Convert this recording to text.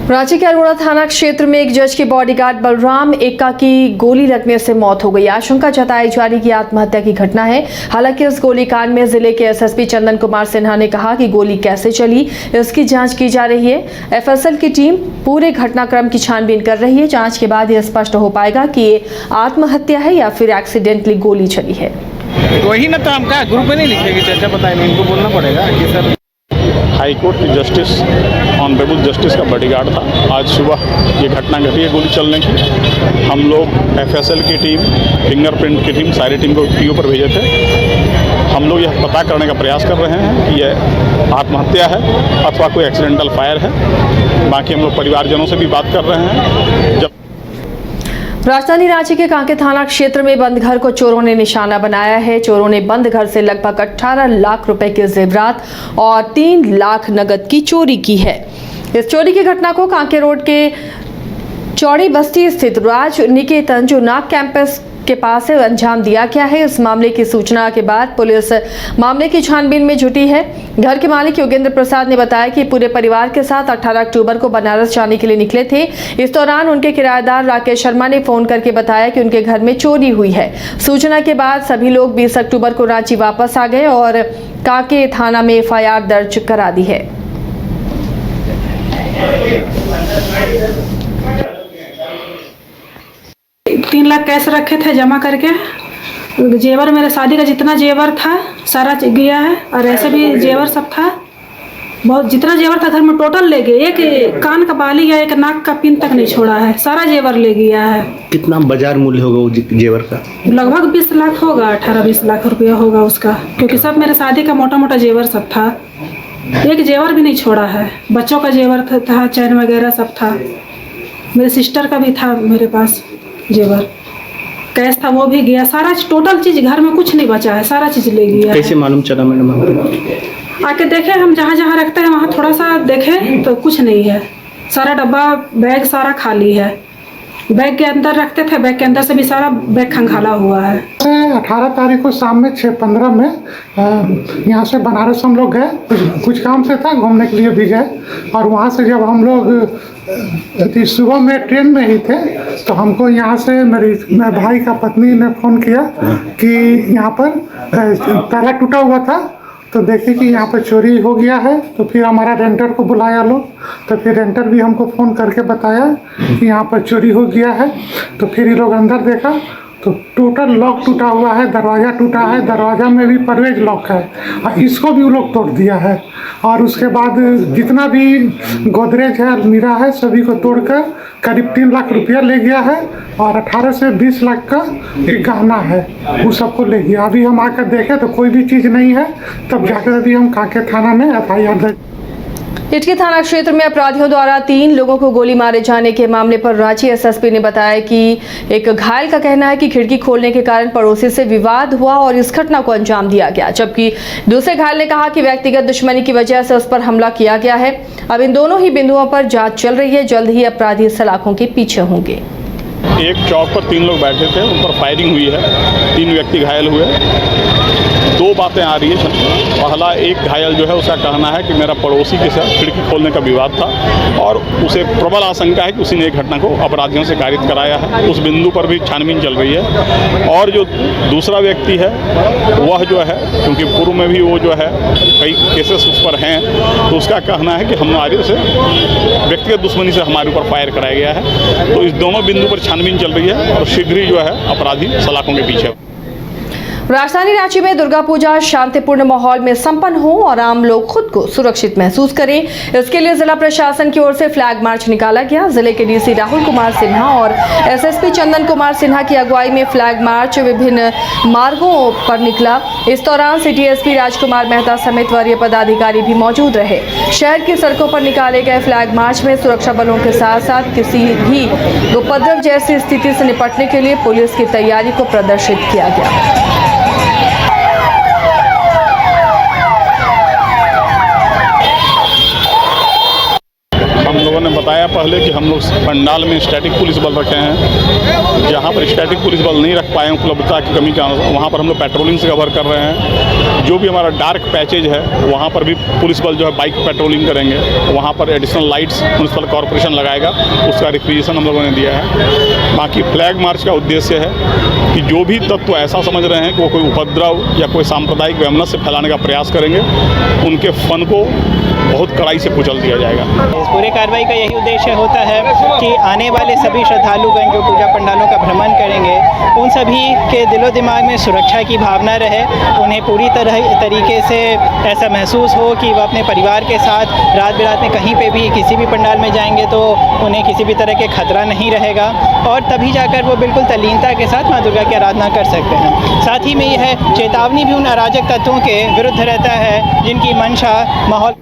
रांची के अरोड़ा थाना क्षेत्र में एक जज के बॉडीगार्ड बलराम एक्का की गोली लगने से मौत हो गई। आशंका जताई जा रही कि आत्महत्या की घटना है। हालांकि इस गोलीकांड में जिले के एसएसपी चंदन कुमार सिन्हा ने कहा कि गोली कैसे चली इसकी जांच की जा रही है। एफएसएल की टीम पूरे घटनाक्रम की छानबीन कर रही है। जांच के बाद यह स्पष्ट हो पाएगा कि ये आत्महत्या है या फिर एक्सीडेंटली गोली चली है। वही ना तो हम क्या ग्रुप में नहीं लिखेगी चर्चा, बताए नहीं, इनको बोलना पड़ेगा कि सर। हाई कोर्ट की जस्टिस ऑनरेबल जस्टिस का बॉडीगार्ड था। आज सुबह ये घटना घटी है गोली चलने की। हम लोग एफएसएल की टीम, फिंगरप्रिंट की टीम, सारी टीम को पीओ पर भेजे थे। हम लोग यह पता करने का प्रयास कर रहे हैं कि यह आत्महत्या है अथवा कोई एक्सीडेंटल फायर है। बाकी हम लोग परिवारजनों से भी बात कर रहे हैं। जब राजधानी रांची के कांके थाना क्षेत्र में बंद घर को चोरों ने निशाना बनाया है। चोरों ने बंद घर से लगभग 18 लाख रुपए के जेवरात और 3 लाख नगद की चोरी की है। इस चोरी की घटना को कांके रोड के चौड़ी बस्ती स्थित राज निकेतन जो नाग कैंपस के पास से अंजाम दिया गया है। इस मामले की सूचना के बाद पुलिस मामले की छानबीन में जुटी है। घर के मालिक योगेंद्र प्रसाद ने बताया कि पूरे परिवार के साथ 18 अक्टूबर को बनारस जाने के लिए निकले थे। इस दौरान उनके किराएदार राकेश शर्मा ने फोन करके बताया कि उनके घर में चोरी हुई है। सूचना के बाद सभी लोग 20 अक्टूबर को रांची वापस आ गए और कांके थाना में एफआईआर दर्ज करा दी है। 3 लाख कैश रखे थे जमा करके। जेवर मेरे शादी का जितना जेवर था सारा गया है और ऐसे भी जेवर सब था। बहुत जितना जेवर था घर में टोटल ले गए। एक कान का बाली या एक नाक का पिन तक नहीं छोड़ा है, सारा जेवर ले गया है। कितना बाजार मूल्य होगा वो जेवर का? लगभग 20 लाख होगा, 18-20 लाख रुपया होगा उसका, क्योंकि सब मेरे शादी का मोटा मोटा जेवर सब था। एक जेवर भी नहीं छोड़ा है। बच्चों का जेवर था, चैन वगैरह सब था। मेरे सिस्टर का भी था मेरे पास जेवर, कैश था वो भी गया। सारा टोटल चीज घर में कुछ नहीं बचा है, सारा चीज ले गया। कैसे मालूम चला मैडम? आके देखे हम जहाँ जहाँ रखते हैं वहाँ थोड़ा सा देखे तो कुछ नहीं है। सारा डब्बा बैग सारा खाली है। बैग के अंदर रखते थे, बैग के अंदर से भी सारा बैग खंगाला हुआ है। 18 तारीख को शाम में 6:15 में यहाँ से बनारस हम लोग गए। कुछ काम से था, घूमने के लिए भी गए। और वहाँ से जब हम लोग सुबह में ट्रेन में ही थे तो हमको यहाँ से मेरे भाई का पत्नी ने फ़ोन किया कि यहाँ पर ताला टूटा हुआ था, तो देखे कि यहाँ पर चोरी हो गया है। तो फिर हमारा रेंटर को बुलाया लोग, तो फिर रेंटर भी हमको फ़ोन करके बताया कि यहाँ पर चोरी हो गया है। तो फिर ये लोग अंदर देखा तो टोटल लॉक टूटा हुआ है, दरवाज़ा टूटा है, दरवाज़ा में भी परवेज लॉक है और इसको भी वो लोग तोड़ दिया है। और उसके बाद जितना भी गोदरेज है, अलमीरा है, सभी को तोड़कर करीब 3 लाख रुपया ले गया है। और 18 से 20 लाख का एक गहना है, वो सबको ले गया। अभी हम आकर देखे तो कोई भी चीज़ नहीं है। तब जाकर अभी हम कांके थाना में एफआईआर दर्ज। इटकी थाना क्षेत्र में अपराधियों द्वारा 3 लोगों को गोली मारे जाने के मामले पर रांची एसएसपी ने बताया कि एक घायल का कहना है कि खिड़की खोलने के कारण पड़ोसी से विवाद हुआ और इस घटना को अंजाम दिया गया, जबकि दूसरे घायल ने कहा कि व्यक्तिगत दुश्मनी की वजह से उस पर हमला किया गया है। अब इन दोनों ही बिंदुओं पर जांच चल रही है। जल्द ही अपराधी सलाखों के पीछे होंगे। एक चौक पर 3 लोग बैठे थे, उन पर फायरिंग हुई है, 3 व्यक्ति घायल हुए। 2 बातें आ रही है। पहला, एक घायल जो है उसका कहना है कि मेरा पड़ोसी के साथ खिड़की खोलने का विवाद था और उसे प्रबल आशंका है कि उसी ने एक घटना को अपराधियों से कारित कराया है। उस बिंदु पर भी छानबीन चल रही है। और जो दूसरा व्यक्ति है वह जो है, क्योंकि पूर्व में भी वो जो है कई केसेस उस पर हैं, तो उसका कहना है कि हमारे से व्यक्तिगत दुश्मनी से हमारे ऊपर फायर कराया गया है। तो इस दोनों बिंदु पर छानबीन चल रही है और शीघ्र ही जो है अपराधी सलाखों के पीछे। राजधानी रांची में दुर्गा पूजा शांतिपूर्ण माहौल में संपन्न हो और आम लोग खुद को सुरक्षित महसूस करें, इसके लिए जिला प्रशासन की ओर से फ्लैग मार्च निकाला गया। जिले के डीसी राहुल कुमार सिन्हा और एसएसपी चंदन कुमार सिन्हा की अगुवाई में फ्लैग मार्च विभिन्न मार्गों पर निकला। इस दौरान सिटी एसपी राजकुमार मेहता समेत वरीय पदाधिकारी भी मौजूद रहे। शहर की सड़कों पर निकाले गए फ्लैग मार्च में सुरक्षा बलों के साथ साथ किसी भी उपद्रव जैसी स्थिति से निपटने के लिए पुलिस की तैयारी को प्रदर्शित किया गया। लोगों ने बताया पहले कि हम लोग पंडाल में स्टैटिक पुलिस बल रखे हैं। जहाँ पर स्टैटिक पुलिस बल नहीं रख पाए उपलब्धता की कमी का वहाँ पर हम लोग पेट्रोलिंग से कवर कर रहे हैं। जो भी हमारा डार्क पैचेज है वहाँ पर भी पुलिस बल जो है बाइक पेट्रोलिंग करेंगे। वहाँ पर एडिशनल लाइट्स म्यूनसिपल कॉरपोरेशन लगाएगा, उसका रिक्विजिशन हम लोगों ने दिया है। बाकी फ्लैग मार्च का उद्देश्य है कि जो भी तत्व ऐसा समझ रहे हैं कि वो कोई उपद्रव या कोई सांप्रदायिक वैमनस्य से फैलाने का प्रयास करेंगे, उनके फन को बहुत कड़ाई से कुचल दिया जाएगा। इस पूरे कार्रवाई का यही उद्देश्य होता है कि आने वाले सभी श्रद्धालुगण जो पूजा पंडालों का भ्रमण करेंगे, उन सभी के दिलो दिमाग में सुरक्षा की भावना रहे, उन्हें पूरी तरीके से ऐसा महसूस हो कि वह अपने परिवार के साथ रात बिरात में कहीं पे भी किसी भी पंडाल में जाएंगे तो उन्हें किसी भी तरह के खतरा नहीं रहेगा और तभी जाकर वो बिल्कुल तल्लीनता के साथ माँ दुर्गा की आराधना कर सकते हैं। साथ ही में यह चेतावनी भी उन अराजक तत्वों के विरुद्ध रहता है जिनकी मंशा माहौल